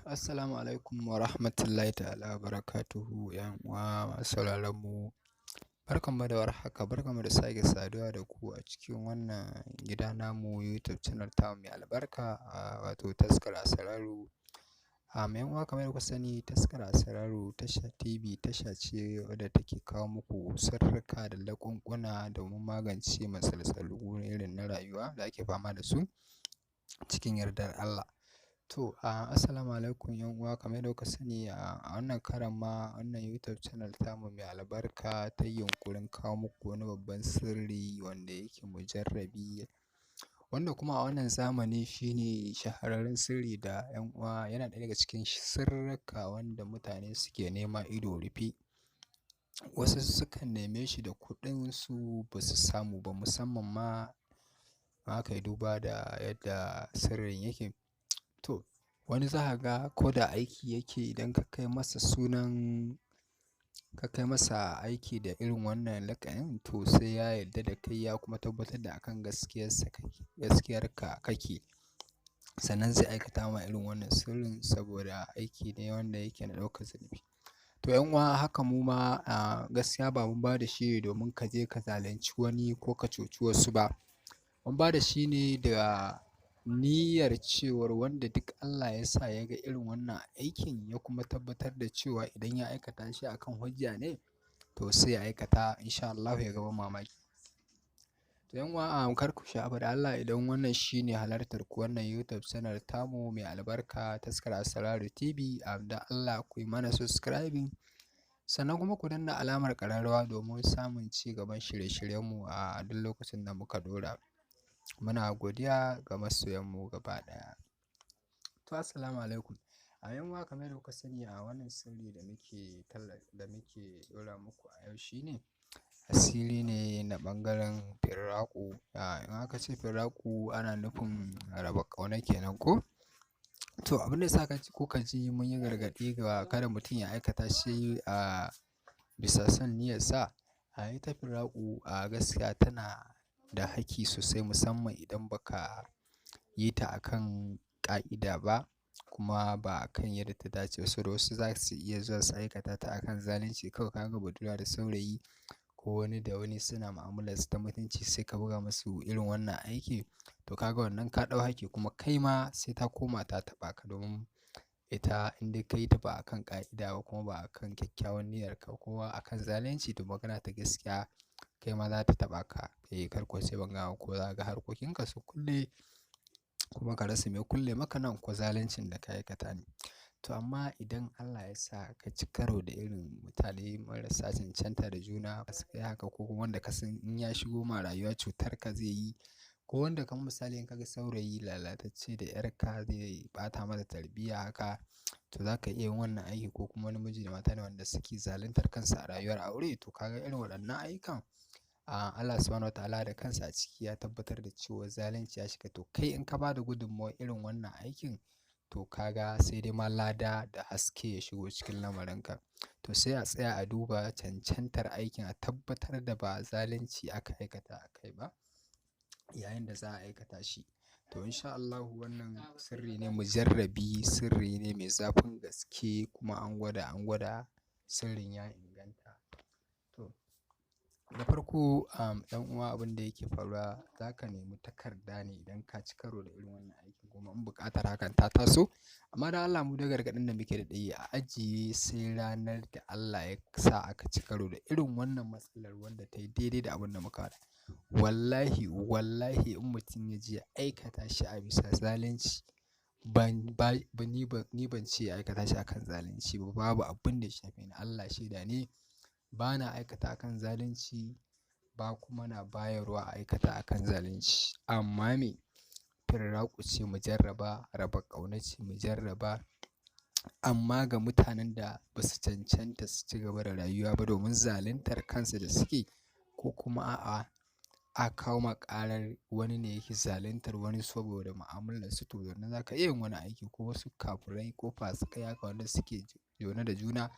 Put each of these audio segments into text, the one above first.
Assalamu alaikum wa rahmatullahi ta'ala wa barakatuhu. ‘Yan uwa masu sauraron mu, barkanmu da warhaka, barkanmu da sake saduwa da ku a cikin wannan gida namu YouTube channel tamu mai albarka, wato Taskar Asararu. ‘Yan uwa kamar yadda kuka sani, Taskar Asararu tasha TV tasha ce wadda take kawo muku sirrika da laƙunƙuna domin magance matsaltsalu irin na rayuwa da ake fama da su cikin yardar Allah. To, assalamu alaikum ‘yan uwa, kamar yadda kuka sani, a wannan karon ma wannan YouTube channel tamu mai albarka ta yi yunƙurin kawo muku wani babban sirri wanda yake mujarrabi, wanda kuma a wannan zamani shi ne shahararren sirri da ‘yan uwa yana ɗaya daga cikin sirrika wanda mutane suke nema ido rufe. Wasu sukan neme shi da kuɗinsu ba su samu ba, musamman ma aka yi duba da yadda sirrin yake. To, wani za ka ga ko da aiki yake, idan ka kai masa aiki da irin wannan laƙanin, to sai ya yarda da kai ya kuma tabbatar da akan gaskiyarka kake, sannan zai aikata ma irin wannan sirrin, saboda aiki ne wanda yake na ɗaukar zunubi. To ‘yan uwa, haka mu ma gaskiya ba mun ba da shi ne domin ka je ka zalunci wani ko ka cuci wasu ba. Mun ba da shi ne da niyyar cewar wanda duk Allah ya sa ya ga irin wannan aikin, ya kuma tabbatar da cewa idan ya aikata shi akan hujja ne, to sai ya aikata, in sha Allahu ya ga ban mamaki. To ‘yan uwa, kar ku sha'afa da Allah, idan wannan shi ne halartar ku wannan YouTube channel tamu mai albarka Taskar Asararu TV, don Allah ku yi mana subscribing, sannan kuma ku danna alamar ƙararrawa domin samun ci gaban shirye-shiryenmu a duk lokacin da muka ɗora. Muna godiya ga masoyanmu gaba ɗaya. To, assalamu alaikum. ‘Yan uwa, kamar yadda kuka sani, wannan sirri da muke ɗora muku a yau shi ne asiri ne na ɓangaren firraƙu. In aka ce firraƙu ana nufin raba ƙauna kenan ko? To, abin da ya sa kuka ji mun yi gargaɗi ga kada mutum ya aikata shi a bisa son niyyarsa. Ita firraƙu gaskiya tana da haƙƙi sosai, musamman idan baka yi ta akan ƙa'ida ba, kuma ba akan yadda ta dace ba. Saboda wasu za su iya zuwa su aikata ta akan zalunci. Kawai ka ga budurwa da saurayi ko wani da wani suna mu'amalarsu ta mutunci, sai ka buga musu irin wannan aiki, to ka ga wannan ka ɗau haƙƙi, kuma kai ma sai ta koma ta taɓa ka, domin ita in dai ka yi ta ba akan ƙa'ida ba, kuma ba akan kyakkyawan niyyarka ko akan zalunci, to magana ta gaskiya kai ma za ta taɓa ka. Kar ku ce ban gaya muku ba, za ka ga harkokinka su kulle, kuma ka rasa me kulle maka nan, ko zaluncin da ka aikata ne. To, amma idan Allah ya sa ka ci karo da irin mutane marasa cancanta da juna, su kai haka, ko kuma wanda ka san in ya shigo ma rayuwa cutar ka zai yi, ko wanda kamar misali in ka ga saurayi lalatacce da ‘yarka zai ɓata mata tarbiyya haka, to za ka iya yin wannan aiki, ko kuma wani miji da mata ne wanda suke zaluntar kansu a rayuwar aure. To, ka ga irin waɗannan ayyukan, Allah Subhanahu wa ta'ala da kansa a ciki ya tabbatar da cewa zalunci ya shiga. To, kai in ka ba da gudunmawar irin wannan aikin, to ka ga sai dai ma lada da haske ya shigo cikin lamarinka. To, sai a tsaya a duba cancantar aikin, a tabbatar da ba zalunci aka aikata a kai ba yayin da za a aikata shi. To, in sha Allahu wannan sirri ne mujarrabi, sirri ne mai zafin gaske, kuma an gwada sirrin ya inganta. To, da farko, ɗan uwa, abin da yake faruwa, za ka nemi takarda ne idan ka ci karo da irin wannan aikin, kuma in buƙatar hakan ta taso. Amma don Allah, mu dai gargaɗin da muke da ɗai, a ajiye sai ranar da Allah ya sa aka ci karo da irin wannan matsalar wanda ta yi daidai da abin da muka faɗa. Wallahi in mutum ya je ya aikata shi a bisa zalunci, ni ban ce ya aikata shi akan zalunci ba, babu abin da ya shafe ni. Allah shaida ne, ba na aikata akan zalunci, ba kuma na bayarwa a aikata akan zalunci. Amma me, firraƙu ce mujarraba, raba ƙauna ce mujarraba, amma ga mutanen da ba su cancanta su ci gaba da rayuwa ba domin zaluntar kansu da suke, ko kuma a kawo ma ƙarar wani ne yake zaluntar wani saboda mu'amalarsu, to wannan za ka iya yin wani aiki, ko wasu kafirai ko fasikai haka wanda suke jone da juna,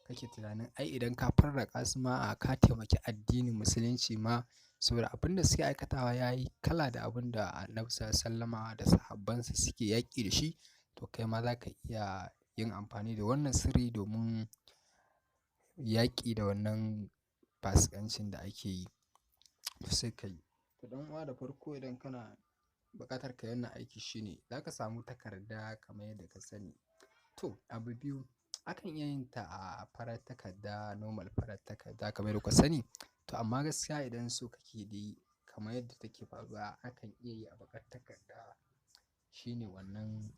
kake tunanin ai idan ka farraƙa su ma, ka taimaki addinin musulunci ma, saboda abin da suke aikatawa ya yi kala da abin da Annabi Sallallahu Alaihi Wasallama da sahabbansa suke yaƙi da shi. to kai ma za ka iya yin amfani da wannan sirri domin yaƙi da wannan fasikancin da ake yi. To sai ka yi. To ɗan uwa da farko idan kana buƙatar ka yi wannan aiki shine za ka samu takarda kamar yadda ka sani. To abu biyu, akan iya yin ta a farar takarda, normal farar takarda kamar yadda kuka sani. To amma gaskiya idan so kake dai kamar yadda take faruwa, akan iya yi a baƙar takarda. Shine wannan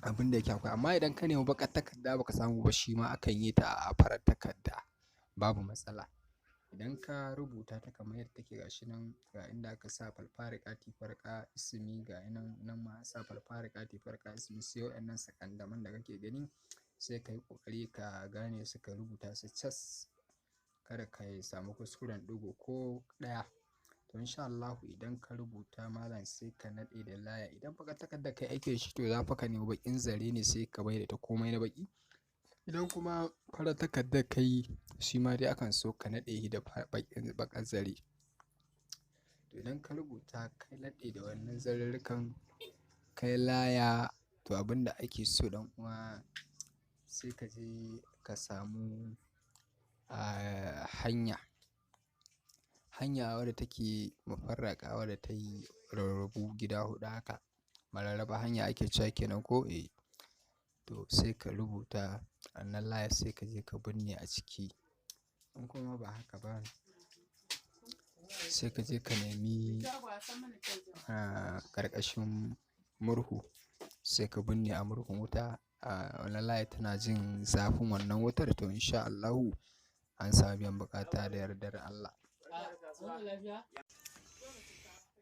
abin da yake akwai. Amma idan ka nemi baƙar takarda ba ka samu ba, shi ma akan yi ta a farar takarda, babu matsala. Idan ka rubuta ta kamar yadda take gashi nan, ga inda aka sa falfarika tifarka ismi, ga nan ma sa falfarika tifarka ismi, sai waɗannan sakandaman da kake gani sai ka yi ƙoƙari ka gane su, ka rubuta su cas, kada ka samu kuskuren ɗigo ko ɗaya. To insha Allahu idan ka rubuta malam sai ka naɗe da laya. Idan baƙar takarda kai aiki da shi to za fa ka nemi baƙin zare ne sai ka mai da ta komai na baƙi. Idan kuma farar takarda ka yi, shi ma dai akan so ka naɗe shi da baƙar zare. To idan ka rubuta kai naɗe da wannan zarurrukan kai laya, to abin da ake so ɗan uwa sai ka je ka samu hanya wadda take mafarraƙa, wadda ta yi rarrabu gida huɗu haka. Mararraba hanya ake cewa kenan ko? Eh. To sai ka rubuta wannan layar sai ka je ka binne a ciki. In kuma ba haka ba, sai ka je ka nemi ƙarƙashin murhu sai ka binne a murhun wuta. Wannan layar tana jin zafin wannan wutar, to insha Allahu an samu biyan buƙata da yardar Allah.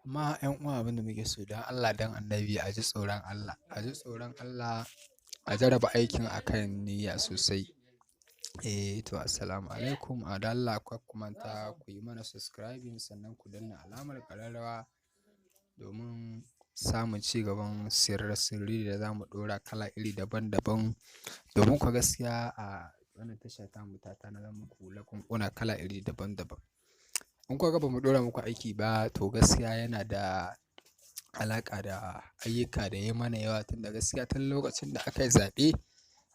Amma 'yan uwa abin da muke so don Allah don Annabi a ji tsoron Allah. A ji tsoron Allah, a jarraba aikin akan niyya sosai. To assalamu alaikum. A don Allah kar ku manta ku yi mana subscribing sannan ku danna alamar ƙararrawa domin samun ci gaban sirri da za mu ɗora kala iri daban-daban. Domin kuwa gaskiya a wannan tasha tamu ta tanadar muku laƙunƙuna kala iri daban-daban. In kuka ga ba mu ɗora muku aiki ba, to gaskiya yana da alaƙa da ayyuka da yayi mana yawa. Tun da gaskiya tun lokacin da aka yi zaɓe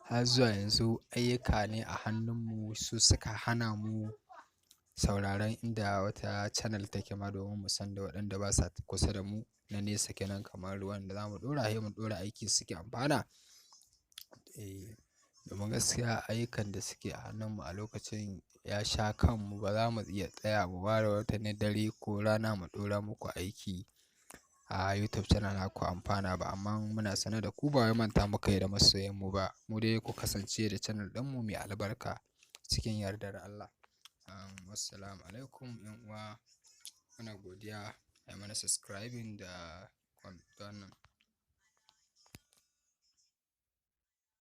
har zuwa yanzu ayyuka ne a hannunmu, su suka hana mu sauraron inda wata channel take ma domin mu san da waɗanda ba sa kusa da mu na nesa kenan, kamar wanda za mu ɗora, sai mu ɗora aiki suke amfana. Domin gaskiya ayyukan da suke a hannunmu a lokacin ya sha kanmu, ba za mu iya tsaya mu ware wata na dare ko rana mu ɗora muku aiki a YouTube channel naku amfana ba. Amma muna sane da ku, ba wai manta muka yi da masoyanmu ba. Mu dai ku kasance da channel ɗinmu mai albarka cikin yardar Allah. Wassalamu alaikum 'yan uwa. Muna godiya, a yi mana subscribing da